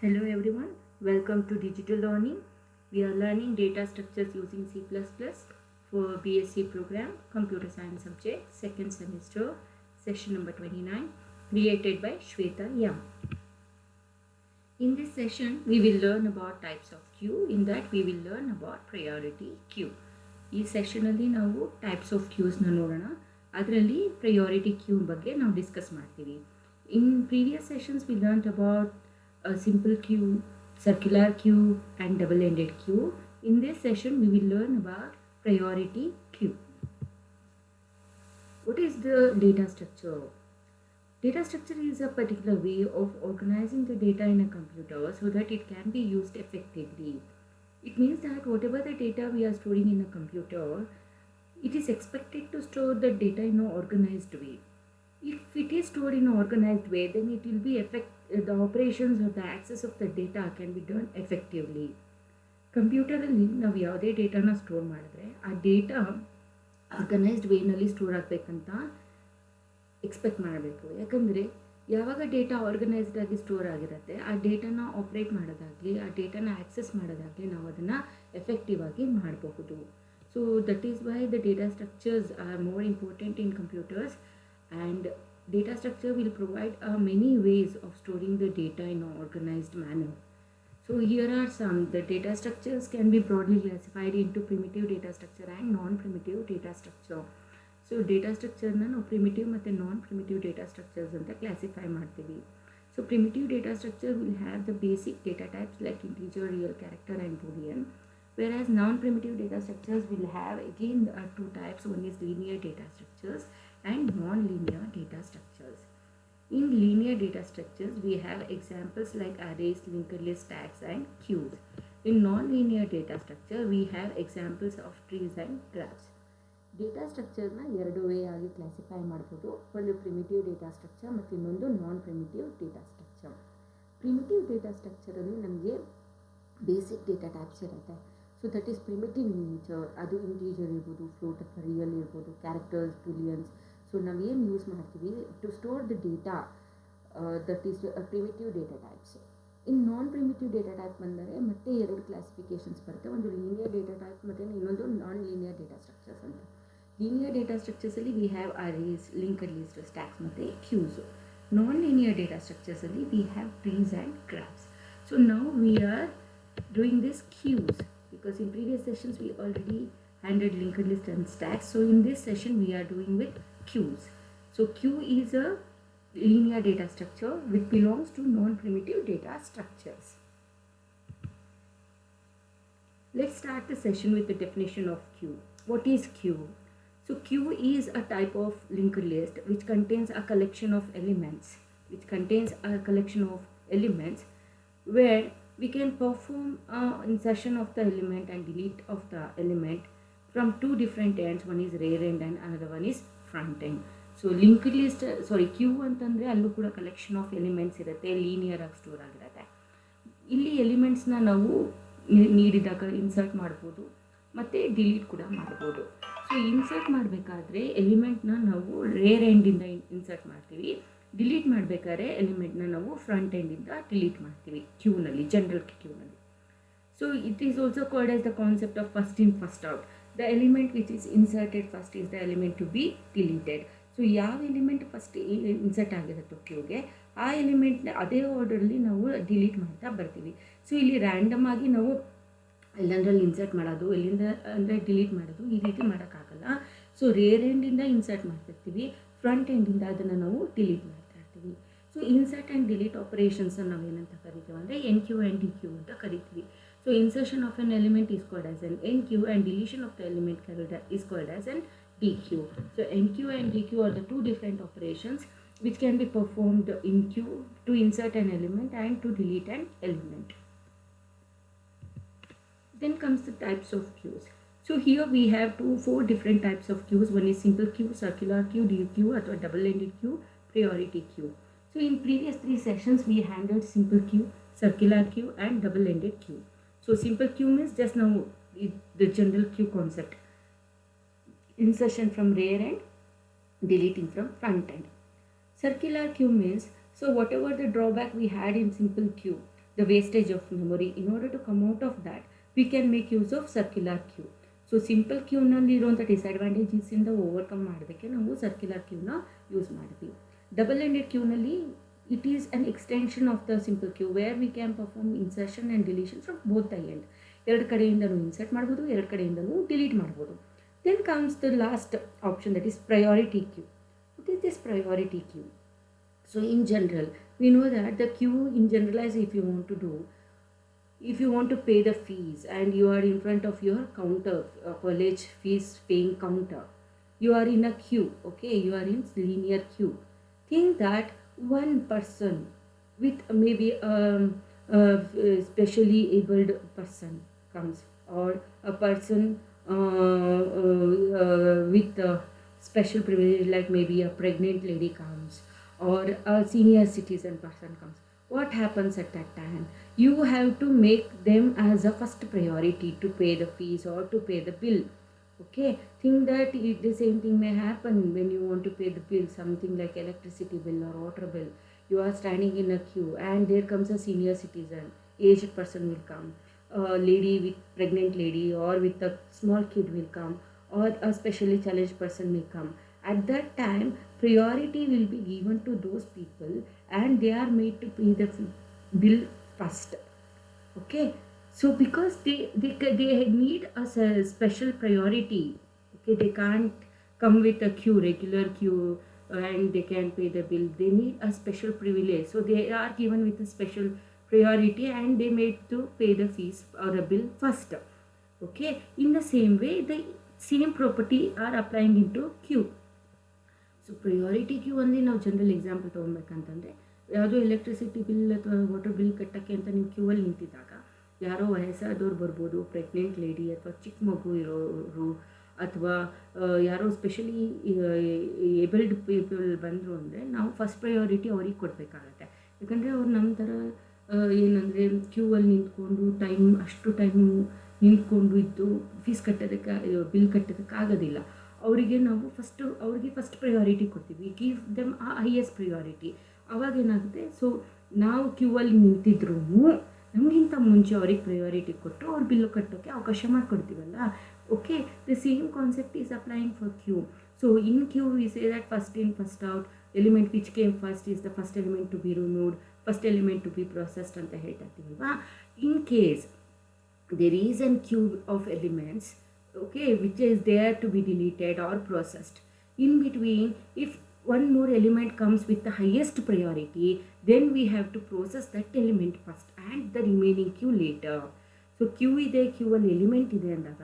Hello everyone, welcome to Digital Learning. We are learning data structures using C++ for BSc program, Computer Science subject, second semester, session number 29, created by Shweta Yam. In this session, we will learn about types of queue. In that, we will learn about priority queue. ಈ ಸೆಷನಲ್ಲಿ ನಾವು types of ಕ್ಯೂಸ್ನ ನೋಡೋಣ. ಅದರಲ್ಲಿ priority Q ಬಗ್ಗೆ ನಾವು discuss ಮಾಡ್ತೀವಿ. ಇನ್ previous sessions we learn about simple queue, circular queue and double-ended queue. In this session we will learn about priority queue. What is the data structure? Data structure is a particular way of organizing the data in a computer so that it can be used effectively. It means that whatever the data we are storing in a computer, it is expected to store the data in an organized way. If it is stored in an organized way, then it will be the operations or the access of the data can be done effectively. ಕಂಪ್ಯೂಟರಲ್ಲಿ ನಾವು ಯಾವುದೇ ಡೇಟಾನ store ಮಾಡಿದ್ರೆ ಆ data organised ವೇನಲ್ಲಿ store ಆಗಬೇಕಂತ expect ಮಾಡಬೇಕು. ಯಾಕಂದರೆ ಯಾವಾಗ data organised ಆಗಿ store ಆಗಿರುತ್ತೆ, ಆ ಡೇಟಾನ ಆಪ್ರೇಟ್ ಮಾಡೋದಾಗಲಿ, ಆ ಡೇಟಾನ ಆಕ್ಸೆಸ್ ಮಾಡೋದಾಗಲಿ ನಾವು ಅದನ್ನು ಎಫೆಕ್ಟಿವ್ ಆಗಿ ಮಾಡಬಹುದು. So that is why the data structures R more important in computers. And data structure will provide many ways of storing the data in an organized manner. So here are some. The data structures can be broadly classified into primitive data structure and non-primitive data structure. So data structure na ನಾವು primitive ಮತ್ತು non-primitive data structures ಅಂತ classify ಮಾಡ್ತೀವಿ. So primitive data structure will have the basic data types like integer, real, character and boolean. Whereas non-primitive data structures will have again two types. One is linear data structures and non-linear data structures. In linear data structures, we have examples like arrays, linked lists, tags and queues. In non-linear data structure, we have examples of trees and graphs. Data structure na ಎರಡು way ಆಗಿ classify ಮಾಡಬಹುದು. ಒಂದು primitive data structure ಮತ್ತು ಇನ್ನೊಂದು non primitive data structure. Primitive data ಸ್ಟ್ರಕ್ಚರಲ್ಲಿ ನಮಗೆ basic data types ಇರುತ್ತೆ. So that is primitive in nature. ಅದು ಇಂಟೀಜರ್ ಇರ್ಬೋದು, ಫ್ಲೋಟ್ ಅಥವಾ ರಿಯಲ್ ಇರ್ಬೋದು, ಕ್ಯಾರೆಕ್ಟರ್ಸ್, ಬುಲಿಯನ್ಸ್. ಸೊ ನಾವೇನು ಯೂಸ್ ಮಾಡ್ತೀವಿ to store the data, that is primitive data types. In non primitive data type ಬಂದರೆ ಮತ್ತೆ ಎರಡು ಕ್ಲಾಸಿಫಿಕೇಷನ್ಸ್ ಬರುತ್ತೆ. ಒಂದು ಲೀನಿಯರ್ ಡೇಟಾ ಟೈಪ್ ಮತ್ತು ಇನ್ನೊಂದು ನಾನ್ ಲೀನಿಯರ್ ಡೇಟಾ ಸ್ಟ್ರಕ್ಚರ್ಸ್ ಅಂತ. ಲೀನಿಯರ್ ಡೇಟಾ ಸ್ಟ್ರಕ್ಚರ್ಸಲ್ಲಿ we have arrays, linked list, stacks ಮತ್ತು ಕ್ಯೂಸು. ನಾನ್ ಲೀನಿಯರ್ ಡೇಟಾ ಸ್ಟ್ರಕ್ಚರ್ಸಲ್ಲಿ we have trees and graphs. So now we are doing this queues because in previous sessions we already handled linked list and stacks. So in this session we are doing with queues. So queue is a linear data structure which belongs to non-primitive data structures. Let's start the session with the definition of queue. What is queue? So queue is a type of linked list which contains a collection of elements, where we can perform insertion of the element and delete of the element from two different ends. One is rear end and another one is front end. So linked list, queue ಅಂತಂದರೆ ಅಲ್ಲೂ ಕೂಡ collection of elements ಇರುತ್ತೆ, linear ಆಗಿ store ಆಗಿರುತ್ತೆ. ಇಲ್ಲಿ ಎಲಿಮೆಂಟ್ಸ್ನ ನಾವು ನೀಡಿದಾಗ insert ಮಾಡ್ಬೋದು ಮತ್ತು ಡಿಲೀಟ್ ಕೂಡ ಮಾಡ್ಬೋದು. ಸೊ ಇನ್ಸರ್ಟ್ ಮಾಡಬೇಕಾದ್ರೆ ಎಲಿಮೆಂಟ್ನ ನಾವು ರೇರ್ ಎಂಡಿಂದ ಇನ್ಸರ್ಟ್ ಮಾಡ್ತೀವಿ. ಡಿಲೀಟ್ ಮಾಡಬೇಕಾದ್ರೆ ಎಲಿಮೆಂಟ್ನ ನಾವು ಫ್ರಂಟ್ ಎಂಡಿಂದ ಡಿಲೀಟ್ ಮಾಡ್ತೀವಿ ಕ್ಯೂನಲ್ಲಿ, ಜನರಲ್ ಕ್ಯೂನಲ್ಲಿ. So it is also called as the concept of first in first out. The element which is inserted first is the element to be deleted. So ಯಾವ element first insert ಆಗಿರುತ್ತೋ ಕ್ಯೂಗೆ, ಆ ಎಲಿಮೆಂಟ್ನ ಅದೇ ಆರ್ಡರಲ್ಲಿ ನಾವು ಡಿಲೀಟ್ ಮಾಡ್ತಾ ಬರ್ತೀವಿ. ಸೊ ಇಲ್ಲಿ ರ್ಯಾಂಡಮ್ ಆಗಿ ನಾವು ಎಲ್ಲಂದ್ರಲ್ಲಿ ಇನ್ಸರ್ಟ್ ಮಾಡೋದು, ಎಲ್ಲಿಂದ ಅಂದರೆ ಡಿಲೀಟ್ ಮಾಡೋದು, ಈ ರೀತಿ ಮಾಡೋಕ್ಕಾಗಲ್ಲ. ಸೊ ರೇರ್ ಎಂಡಿಂದ ಇನ್ಸರ್ಟ್ ಮಾಡ್ತಿರ್ತೀವಿ, ಫ್ರಂಟ್ ಎಂಡಿಂದ ಅದನ್ನು ನಾವು ಡಿಲೀಟ್ ಮಾಡ್ತಾ ಇರ್ತೀವಿ. ಸೊ ಇನ್ಸರ್ಟ್ ಆ್ಯಂಡ್ ಡಿಲೀಟ್ ಆಪರೇಷನ್ಸನ್ನು ನಾವು ಏನಂತ ಕರಿತೀವಿ ಅಂದರೆ enqueue and dequeue ಅಂತ ಕರಿತೀವಿ. So insertion of an element is called as an enqueue and deletion of the element is called as an dequeue. So enqueue and dequeue are the two different operations which can be performed in queue to insert an element and to delete an element. Then comes the types of queues. So here we have four different types of queues. One is simple queue, circular queue, D queue, or double-ended queue, priority queue. So in previous three sessions we handled simple queue, circular queue and double-ended queue. So simple queue means just now the general queue concept. Insertion from rear end, deleting from front end. Circular queue means, so whatever the drawback we had in simple queue, the wastage of memory. In order to come out of that, we can make use of circular queue. So simple ಕ್ಯೂನಲ್ಲಿ ಇರುವಂಥ ಡಿಸ್ಅಡ್ವಾಂಟೇಜಸ್ಸಿಂದ overcome ಮಾಡೋದಕ್ಕೆ ನಾವು circular ಕ್ಯೂನ use ಮಾಡ್ತೀವಿ. Double ended ಕ್ಯೂನಲ್ಲಿ it is an extension of the simple queue where we can perform insertion and deletion from both the end. ಎರಡು ಕಡೆಯಿಂದನೂ ಇನ್ಸರ್ಟ್ ಮಾಡ್ಬೋದು, ಎರಡು ಕಡೆಯಿಂದನೂ ಡಿಲೀಟ್ ಮಾಡ್ಬೋದು. Then comes the last option, that is priority queue. What is this priority queue? So in general, we know that the queue in generalize, if you want to pay the fees and you are in front of your counter, college fees paying counter, you are in a queue, okay, you are in linear queue. Think that one person with maybe a specially abled person comes, or a person with a special privilege, like maybe a pregnant lady comes, or a senior citizen person comes. What happens at that time? You have to make them as a first priority to pay the fees or to pay the bill. Okay, think that the same thing may happen when you want to pay the bill, something like electricity bill or water bill. You are standing in a queue and there comes a senior citizen, aged person will come, a lady with pregnant lady or with a small kid will come, or a specially challenged person may come. At that time, priority will be given to those people and they are made to pay the bill first. Okay, so because they need a special priority, okay, they can't come with a queue, regular queue, and they can pay the bill. They need a special privilege, so they are given with a special priority and they made to pay the fees or a bill first. Okay, in the same way, the same property are applying into queue. So priority queue ಅಂದರೆ ನಾವು general example ತೊಗೊಬೇಕಂತಂದರೆ, ಯಾವುದೋ electricity bill ಅಥವಾ water bill ಕಟ್ಟೋಕ್ಕೆ ಅಂತ ನೀವು ಕ್ಯೂವಲ್ಲಿ ನಿಂತಿದ್ದಾಗ ಯಾರೋ ವಯಸ್ಸಾದವ್ರು ಬರ್ಬೋದು, ಪ್ರೆಗ್ನೆಂಟ್ ಲೇಡಿ ಅಥವಾ ಚಿಕ್ಕ ಮಗು ಇರೋರು, ಅಥವಾ ಯಾರೋ ಸ್ಪೆಷಲಿ ಏಬಲ್ಡ್ ಪೀಪಲ್ ಬಂದರು ಅಂದರೆ ನಾವು ಫಸ್ಟ್ ಪ್ರಯಾರಿಟಿ ಅವ್ರಿಗೆ ಕೊಡಬೇಕಾಗತ್ತೆ. ಯಾಕಂದರೆ ಅವ್ರು ನಮ್ಮ ಥರ ಏನಂದರೆ ಕ್ಯೂವಲ್ಲಿ ನಿಂತ್ಕೊಂಡು ಅಷ್ಟು ಟೈಮು ನಿಂತ್ಕೊಂಡು ಇದ್ದು ಫೀಸ್ ಕಟ್ಟೋದಕ್ಕೆ, ಬಿಲ್ ಕಟ್ಟೋದಕ್ಕಾಗೋದಿಲ್ಲ. ಅವರಿಗೆ ನಾವು ಅವ್ರಿಗೆ ಫಸ್ಟ್ ಪ್ರಯಾರಿಟಿ ಕೊಡ್ತೀವಿ, ಗಿವ್ ದೆಮ್ ಆ ಹೈಯೆಸ್ಟ್ ಪ್ರಿಯಾರಿಟಿ. ಅವಾಗೇನಾಗುತ್ತೆ, ಸೊ ನಾವು ಕ್ಯೂವಲ್ಲಿ ನಿಂತಿದ್ರೂ ನಮಗಿಂತ ಮುಂಚೆ ಅವ್ರಿಗೆ ಪ್ರಯಾರಿಟಿ ಕೊಟ್ಟು ಅವ್ರ ಬಿಲ್ಲು ಕಟ್ಟೋಕ್ಕೆ ಅವಕಾಶ ಮಾಡಿಕೊಡ್ತೀವಲ್ಲ. Okay, the same concept is applying for queue. So in queue we say that first in first out, element which came first is the first element to be removed, first element to be processed ಅಂತ ಹೇಳ್ತೀವಲ್ವಾ. In case there is a queue of elements, okay, which is there to be deleted or processed. In between, if one more element comes with the highest priority, then we have to process that element first and the remaining queue later. So queue ಇದೆ, ಕ್ಯೂವಲ್ಲಿ element ಇದೆ ಅಂದಾಗ,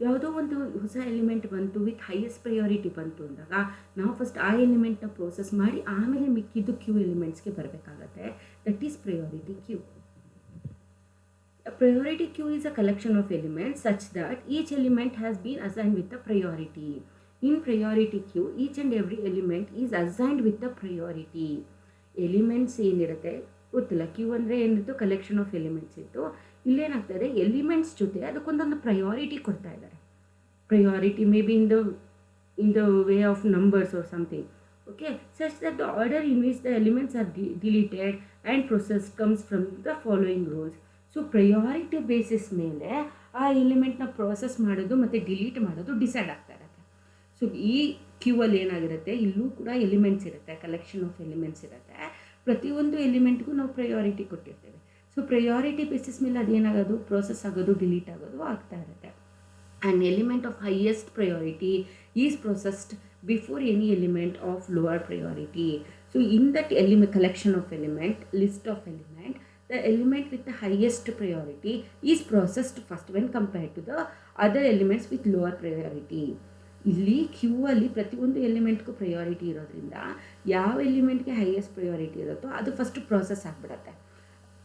ಯಾವುದೋ ಒಂದು ಹೊಸ element ಬಂತು with highest priority ಬಂತು ಅಂದಾಗ ನಾವು ಫಸ್ಟ್ ಆ ಎಲಿಮೆಂಟ್ನ ಪ್ರೋಸೆಸ್ ಮಾಡಿ ಆಮೇಲೆ ಮಿಕ್ಕಿದ್ದು ಕ್ಯೂ ಎಲಿಮೆಂಟ್ಸ್ಗೆ ಬರಬೇಕಾಗತ್ತೆ. That is priority queue. A priority queue is a collection of elements such that each element has been assigned with a priority. In priority queue, each and every element is assigned with a priority. Elements ಏನಿರುತ್ತೆ ಗೊತ್ತಿಲ್ಲ, Q ಅಂದರೆ ಏನಿತ್ತು, collection of elements ಇತ್ತು. ಇಲ್ಲೇನಾಗ್ತದೆ, elements ಜೊತೆ ಅದಕ್ಕೊಂದೊಂದು priority ಕೊಡ್ತಾ ಇದ್ದಾರೆ. Priority may be in the way of numbers are something. Okay, such that the order in which the elements are deleted and processed comes from the following rules. So priority basis ಮೇಲೆ ಆ ಎಲಿಮೆಂಟ್ನ process ಮಾಡೋದು ಮತ್ತು delete ಮಾಡೋದು decide ಆಗ್ತಾ ಇರುತ್ತೆ. So ಈ ಕ್ಯೂವಲ್ಲಿ ಏನಾಗಿರುತ್ತೆ, ಇಲ್ಲೂ ಕೂಡ ಎಲಿಮೆಂಟ್ಸ್ ಇರುತ್ತೆ, ಕಲೆಕ್ಷನ್ ಆಫ್ ಎಲಿಮೆಂಟ್ಸ್ ಇರುತ್ತೆ. ಪ್ರತಿಯೊಂದು ಎಲಿಮೆಂಟ್ಗೂ ನಾವು ಪ್ರಯಾರಿಟಿ ಕೊಟ್ಟಿರ್ತೇವೆ. ಸೊ ಪ್ರಯಾರಿಟಿ ಬೇಸಿಸ್ ಮೇಲೆ ಅದೇನಾಗೋದು, ಪ್ರೋಸೆಸ್ ಆಗೋದು, ಡಿಲೀಟ್ ಆಗೋದು ಆಗ್ತಾ ಇರುತ್ತೆ. And element of highest priority is processed before any element of lower priority. So in that collection of element, list of element, the element with the highest priority is processed first when compared to the other elements with lower priority. ಇಲ್ಲಿ ಕ್ಯೂವಲ್ಲಿ ಪ್ರತಿಯೊಂದು ಎಲಿಮೆಂಟ್ಗೂ priority ಇರೋದ್ರಿಂದ ಯಾವ ಎಲಿಮೆಂಟ್ಗೆ highest priority ಇರುತ್ತೋ ಅದು first process ಆಗಿಬಿಡುತ್ತೆ,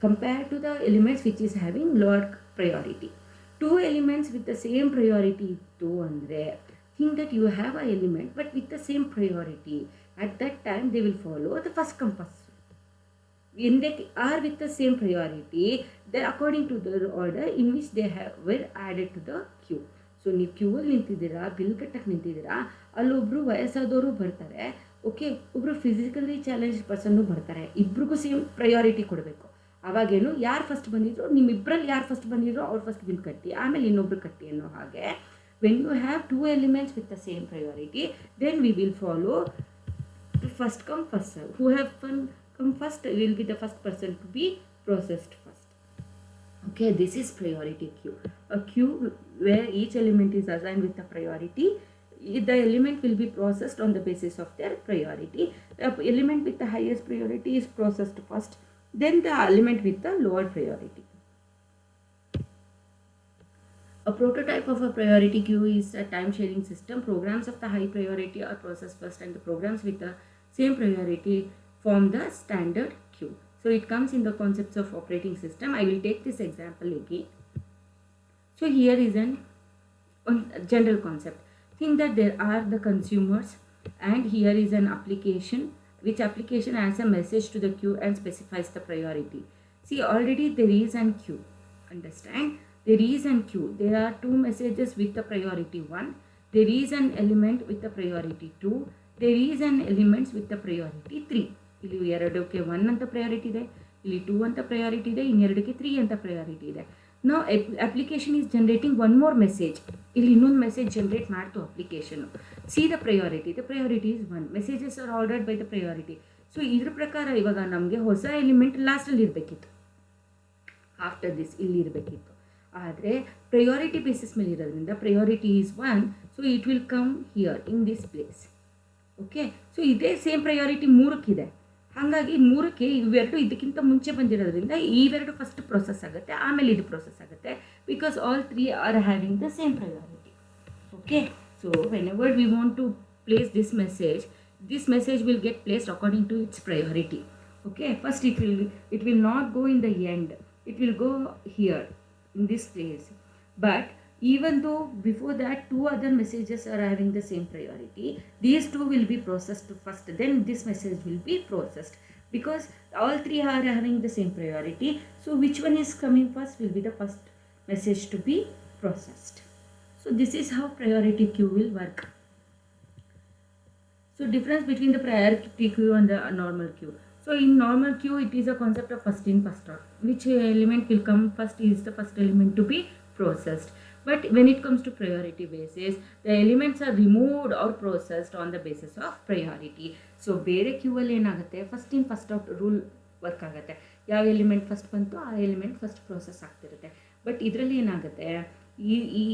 compare to the elements which is having lower priority. Two elements with the same priority ಇತ್ತು ಅಂದರೆ, think that you have a element but with the same priority. At that time they will follow the first compass. When they are with the same priority, they according to the order in which they were added to the queue. So ನೀವು ಕ್ಯೂವಲ್ಲಿ ನಿಂತಿದ್ದೀರಾ, bill ಕಟ್ಟಕ್ಕೆ ನಿಂತಿದ್ದೀರಾ, ಅಲ್ಲೊಬ್ಬರು ವಯಸ್ಸಾದವರು ಬರ್ತಾರೆ, okay, ಒಬ್ಬರು physically challenged ಪರ್ಸನ್ನು ಬರ್ತಾರೆ, ಇಬ್ರಿಗೂ same priority ಕೊಡಬೇಕು. ಅವಾಗೇನು ಯಾರು ಫಸ್ಟ್ ಬಂದಿದ್ರು ನಿಮ್ಮಿಬ್ಬರಲ್ಲಿ ಯಾರು ಫಸ್ಟ್ ಬಂದಿದ್ರು ಅವ್ರು ಫಸ್ಟ್ ಬಿಲ್ ಕಟ್ಟಿ ಆಮೇಲೆ ಇನ್ನೊಬ್ರು ಕಟ್ಟಿ ಅನ್ನೋ ಹಾಗೆ when you have two elements with the same priority then we will follow first come first serve. Who have come first will be the first person to be processed first. Okay, this is priority queue. A queue where each element is assigned with a priority. The element will be processed on the basis of their priority. The element with the highest priority is processed first, then the element with the lower priority. A prototype of a priority queue is a time-sharing system. Programs of the high priority are processed first and the programs with the same priority form the standard queue. So it comes in the concepts of operating system. I will take this example again. So here is a general concept. Think that there are the consumers and here is an application. Which application adds a message to the queue and specifies the priority. See, already there is an queue. Understand? There is an queue. There are two messages with the priority 1. There is an element with the priority 2. There is an element with the priority 3. ಇಲ್ಲಿ ಎರಡಕ್ಕೆ 1 ಅಂತ priority ಇದೆ, ಇಲ್ಲಿ 2 ಅಂತ priority ಇದೆ, ಇನ್ನೆರಡಕ್ಕೆ 3 ಅಂತ priority ಇದೆ. ನಾವು application is generating one more message. ಇಲ್ಲಿ ಇನ್ನೊಂದು ಮೆಸೇಜ್ ಜನರೇಟ್ ಮಾಡ್ತು application. See the priority is 1. Messages are ordered by the priority. So ಇದ್ರ ಪ್ರಕಾರ ಇವಾಗ ನಮಗೆ ಹೊಸ ಎಲಿಮೆಂಟ್ ಲಾಸ್ಟಲ್ಲಿ ಇರಬೇಕಿತ್ತು, ಆಫ್ಟರ್ ದಿಸ್ ಇಲ್ಲಿ ಇರಬೇಕಿತ್ತು. ಆದರೆ ಪ್ರಯಾರಿಟಿ ಬೇಸಿಸ್ ಮೇಲೆ ಇರೋದ್ರಿಂದ priority is 1, so it will come here in this place. Okay, so ಇದೇ ಸೇಮ್ ಪ್ರಯಾರಿಟಿ 3ಕ್ಕಿದೆ. ಹಾಗಾಗಿ 3ಕ್ಕೆ ಇವೆರಡು ಇದಕ್ಕಿಂತ ಮುಂಚೆ ಬಂದಿರೋದ್ರಿಂದ ಇವೆರಡು ಫಸ್ಟ್ ಪ್ರೊಸೆಸ್ ಆಗುತ್ತೆ, ಆಮೇಲೆ ಇದು ಪ್ರೊಸೆಸ್ ಆಗುತ್ತೆ. Because all 3 are having the same priority. Okay, so whenever we want to place this message will get placed according to its priority. Okay, first it will not go in the end, it will go here in this place. But even though before that 2 other messages are having the same priority, these 2 will be processed first, then this message will be processed because all 3 are having the same priority. So which one is coming first will be the first message to be processed. So this is how priority queue will work. So difference between the priority queue and the normal queue. So in normal queue it is a concept of first in first out. Which element will come first is the first element to be processed. But when it comes to priority basis, the elements are removed or processed on the basis of priority. So ಬೇರೆ queue ಅಲ್ಲಿ ಏನಾಗುತ್ತೆ, first in first out rule work ಆಗುತ್ತೆ. ಯಾವ element first ಬಂತು ಆ element first process ಆಗ್ತಿರುತ್ತೆ. But ಇದರಲ್ಲಿ ಏನಾಗುತ್ತೆ,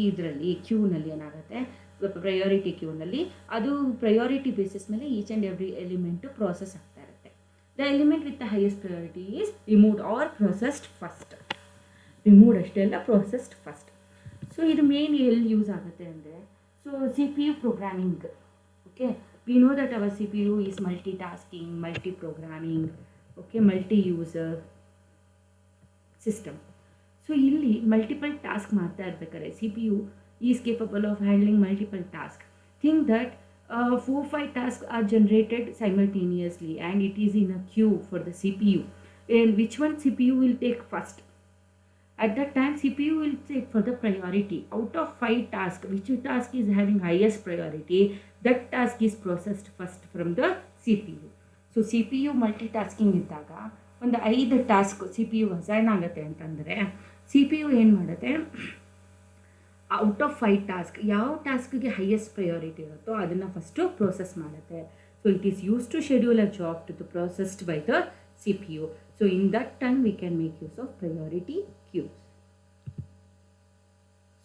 ಇದರಲ್ಲಿ ಕ್ಯೂನಲ್ಲಿ ಏನಾಗುತ್ತೆ, ಪ್ರಯಾರಿಟಿ ಕ್ಯೂನಲ್ಲಿ ಅದು ಪ್ರಯಾರಿಟಿ ಬೇಸಿಸ್ ಮೇಲೆ each and every element process ಆಗ್ತಾ ಇರುತ್ತೆ. The element with the highest priority is removed or processed first. Removed ಅಷ್ಟೇ ಅಲ್ಲ, ಪ್ರೊಸೆಸ್ಡ್ ಫಸ್ಟ್. ಸೊ ಇದು ಮೇನ್ ಎಲ್ಲಿ ಯೂಸ್ ಆಗುತ್ತೆ ಅಂದರೆ, so CPU programming. Okay, we know that our CPU is multi tasking, multi programming, okay, multi user system. So ಇಲ್ಲಿ multiple task ಮಾಡ್ತಾ ಇರ್ಬೇಕಾದ್ರೆ CPU is capable of handling multiple task. Think that 4-5 tasks are generated simultaneously and it is in a queue for the CPU. And which one CPU will take first? At that time CPU will take for the priority. Out of 5 tasks, which task is having highest priority, that task is processed first from the CPU. So CPU multitasking ಇದ್ದಾಗ ಒಂದು 5 task CPU assign ಆಗುತ್ತೆ ಅಂತಂದರೆ CPU ಏನು ಮಾಡುತ್ತೆ, out of 5 task ಯಾವ ಟಾಸ್ಕ್ಗೆ highest priority ಇರುತ್ತೋ ಅದನ್ನು first process ಮಾಡುತ್ತೆ. So it is use to schedule a job to the processed by the CPU. So in that time we can make use of priority queues.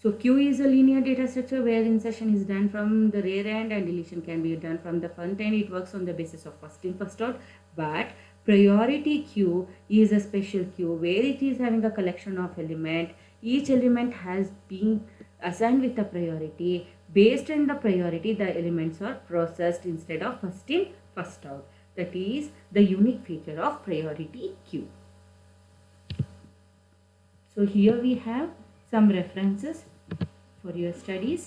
So queue is a linear data structure where insertion is done from the rear end and deletion can be done from the front end. It works on the basis of first in first out. But priority queue is a special queue where it is having a collection of element. Each element has been assigned with a priority. Based on the priority, the elements are processed instead of first in first out. That is the unique feature of priority queue. So here we have some references for your studies.